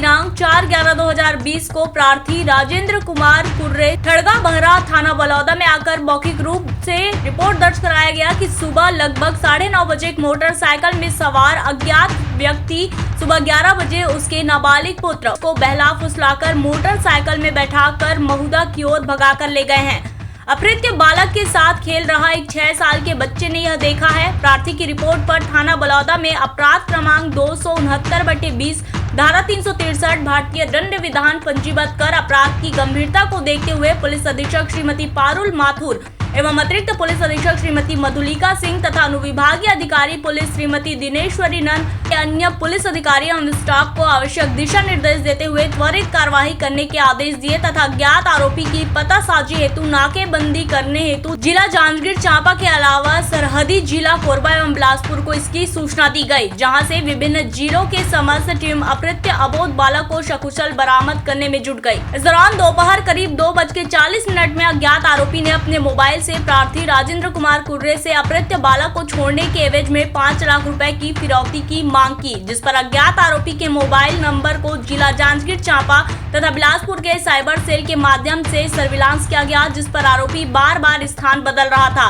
दिनांक 4/11/2020 को प्रार्थी राजेंद्र कुमार कुर्रे ठड़गा बहरा थाना बलौदा में आकर मौखिक रूप से रिपोर्ट दर्ज कराया गया कि सुबह लगभग 9:30 बजे एक मोटरसाइकिल में सवार अज्ञात व्यक्ति सुबह 11 बजे उसके नाबालिग पुत्र को बहला फुसलाकर मोटरसाइकिल में बैठाकर महुदा की ओर भगाकर ले गए हैं। अपहृत बालक के साथ खेल रहा एक 6 साल के बच्चे ने यह देखा है। प्रार्थी की रिपोर्ट पर थाना बलौदा में अपराध क्रमांक 269/20 धारा 363 भारतीय दंड विधान पंजीबद्ध कर अपराध की गंभीरता को देखते हुए पुलिस अधीक्षक श्रीमती पारुल माथुर एवं अतिरिक्त पुलिस अधीक्षक श्रीमती मधुलिका सिंह तथा अनुविभागीय अधिकारी पुलिस श्रीमती दिनेश्वरी नंद के अन्य पुलिस अधिकारी एवं स्टाफ को आवश्यक दिशा निर्देश देते हुए त्वरित कार्यवाही करने के आदेश दिए तथा ज्ञात आरोपी की पतासाजी हेतु नाकेबंदी करने हेतु जिला जांजगीर चांपा के अलावा सरहदी जिला कोरबा एवं बिलासपुर को इसकी सूचना दी गई, जहाँ से विभिन्न जिलों के समस्त टीम अपहृत अबोध बालक को सकुशल बरामद करने में जुट गई। इस दौरान दोपहर करीब 2:40 में अज्ञात आरोपी ने अपने मोबाइल से प्रार्थी राजेंद्र कुमार कुर्रे से अपहृत बालक को छोड़ने के एवज में 5 लाख रुपए की फिरौती की मांग की, जिस पर अज्ञात आरोपी के मोबाइल नंबर को जिला जांजगीर चांपा तथा बिलासपुर के साइबर सेल के माध्यम से सर्विलांस किया गया, जिस पर आरोपी बार-बार स्थान बदल रहा था।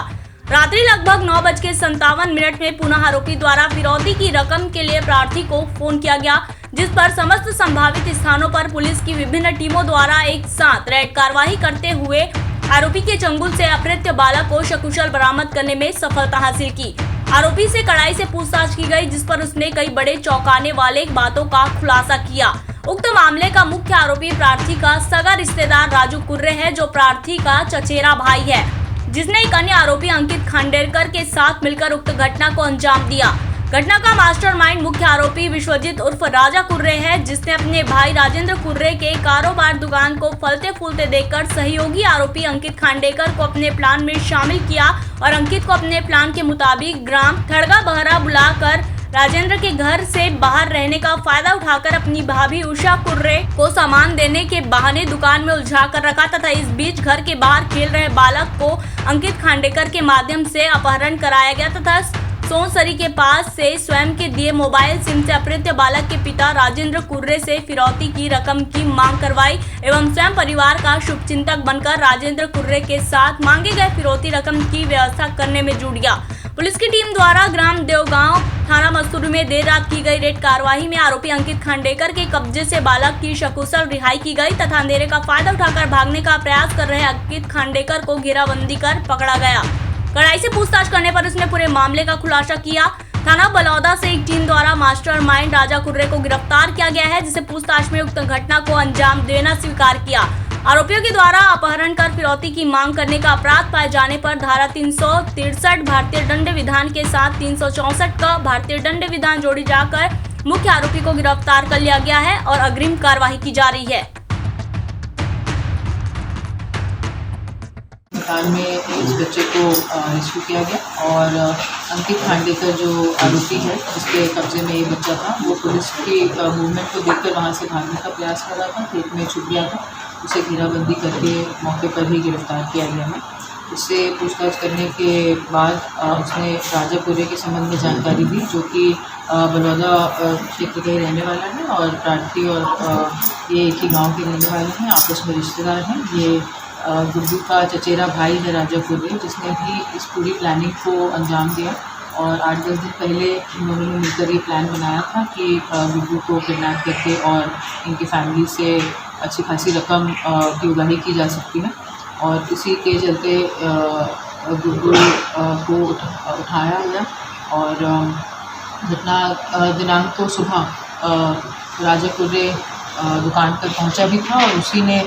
रात्रि लगभग 9:57 में पुनः आरोपी द्वारा फिरौती की रकम के लिए प्रार्थी को फोन किया गया, जिस पर समस्त संभावित स्थानों पर पुलिस की विभिन्न टीमों द्वारा एक साथ रेड कार्रवाई करते हुए आरोपी के चंगुल से अपहृत बालक को सकुशल बरामद करने में सफलता हासिल की। आरोपी से कड़ाई से पूछताछ की गई, जिस पर उसने कई बड़े चौंकाने वाले बातों का खुलासा किया। उक्त मामले का मुख्य आरोपी प्रार्थी का सगा रिश्तेदार राजू कुर्रे है, जो प्रार्थी का चचेरा भाई है, जिसने एक अन्य आरोपी अंकित खांडेकर के साथ मिलकर उक्त घटना को अंजाम दिया। घटना का मास्टरमाइंड मुख्य आरोपी विश्वजीत उर्फ राजा कुर्रे है, जिसने अपने भाई राजेंद्र कुर्रे के कारोबार दुकान को फलते फूलते देखकर सहयोगी आरोपी अंकित खांडेकर को अपने प्लान में शामिल किया और अंकित को अपने प्लान के मुताबिक ग्राम ठड़गा बहरा बुलाकर राजेंद्र के घर से बाहर रहने का फायदा उठाकर अपनी भाभी उषा कुर्रे को सामान देने के बहाने दुकान में उलझा कर रखा तथा इस बीच घर के बाहर खेल रहे बालक को अंकित खांडेकर के माध्यम से अपहरण कराया गया तथा सोनसरी के पास से स्वयं के दिए मोबाइल सिम से अपहृत बालक के पिता राजेंद्र कुर्रे से फिरौती की रकम की मांग करवाई एवं स्वयं परिवार का शुभचिंतक बनकर राजेंद्र कुर्रे के साथ मांगे गए फिरौती रकम की व्यवस्था करने में जुट गया। पुलिस की टीम द्वारा ग्राम देवगांव थाना मस्तूरी में देर रात की गई रेड कार्रवाई में आरोपी अंकित खांडेकर के कब्जे से बालक की सकुशल रिहाई की गई तथा अंधेरे का फायदा उठाकर भागने का प्रयास कर रहे अंकित खांडेकर को घेराबंदी कर पकड़ा गया। कड़ाई से पूछताछ करने पर उसने पूरे मामले का खुलासा किया। थाना बलौदा से एक टीम द्वारा मास्टरमाइंड राजा कुर्रे को गिरफ्तार किया गया है, जिसे पूछताछ में उक्त घटना को अंजाम देना स्वीकार किया। आरोपियों के द्वारा अपहरण कर फिरौती की मांग करने का अपराध पाए जाने पर धारा 363 भारतीय दंड विधान के साथ 364 का भारतीय दंड विधान जोड़ी जाकर मुख्य आरोपी को गिरफ्तार कर लिया गया है और अग्रिम कार्यवाही की जा रही है। दुकान में इस बच्चे को रेस्क्यू किया गया और अंकित खांडेकर जो आरोपी है जिसके कब्जे में ये बच्चा था, वो पुलिस की मूवमेंट को देखकर वहाँ से भागने का प्रयास कर रहा था, खेत में छुप गया था। उसे घेराबंदी करके मौके पर ही गिरफ्तार किया गया है। उससे पूछताछ करने के बाद उसने राजा कुर्रे के संबंध में जानकारी दी, जो कि बलौदा क्षेत्र के रहने वाला है और प्रार्थी और ये एक ही गाँव के रहने वाले हैं, आपस में रिश्तेदार हैं। ये गुड्डू का चचेरा भाई है राजा कुर्रे, जिसने भी इस पूरी प्लानिंग को अंजाम दिया और 8-10 दिन पहले इन्होंने मिलकर ये प्लान बनाया था कि गुड्डू को किडनैप करके और इनकी फैमिली से अच्छी खासी रकम की उगाही की जा सकती है और इसी के चलते गुड्डू को उठाया गया और घटना दिनांक को सुबह राजा कुर्रे दुकान पर पहुंचा भी था और उसी ने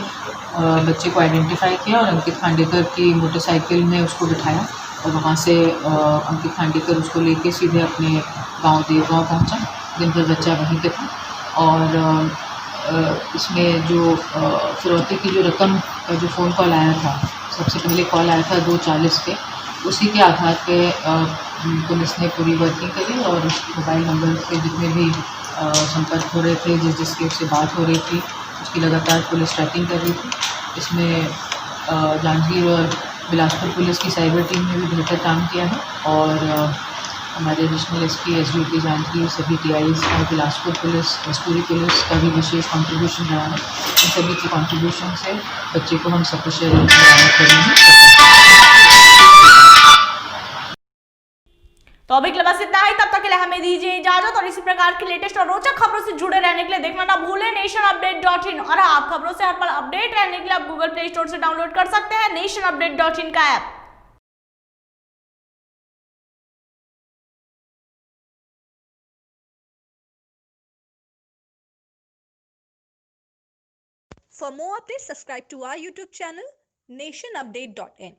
बच्चे को आइडेंटिफाई किया और अंकित खांडेकर की मोटरसाइकिल में उसको बिठाया और वहाँ से अंकित खांडेकर उसको लेके सीधे अपने गांव देवगांव पहुँचा। दिन भर बच्चा वहीं पे था और इसमें जो फिरौती की जो रकम का जो फ़ोन कॉल आया था, सबसे पहले कॉल आया था 2:40 पे, उसी के आधार पे पुलिस ने पूरी वर्किंग करी और मोबाइल नंबर के जितने भी संपर्क हो रहे थे, जिसकी उससे बात हो रही थी, उसकी लगातार पुलिस ट्रैकिंग कर रही थी। इसमें जांजगीर और बिलासपुर पुलिस की साइबर टीम ने भी बेहतर काम किया है और हमारे एडिशनल एसपी एसडीओपी जानकी, सभी टीआईज और बिलासपुर पुलिस, मसूरी पुलिस का भी विशेष कंट्रीब्यूशन रहा है। इन सभी के कंट्रीब्यूशन से बच्चे को हम सकुशल बरामद करने में तो अभी के लिए बस इतना ही। तब तक के लिए हमें दीजिए इजाजत और इसी प्रकार की लेटेस्ट और रोचक खबरों से जुड़े रहने के लिए देखना ना भूलें nationupdate.in। और आप खबरों से हर पल अपडेट रहने के लिए आप गूगल प्ले स्टोर से डाउनलोड कर सकते हैं nationupdate.in का app. For more updates, subscribe to our YouTube channel, nationupdate.in.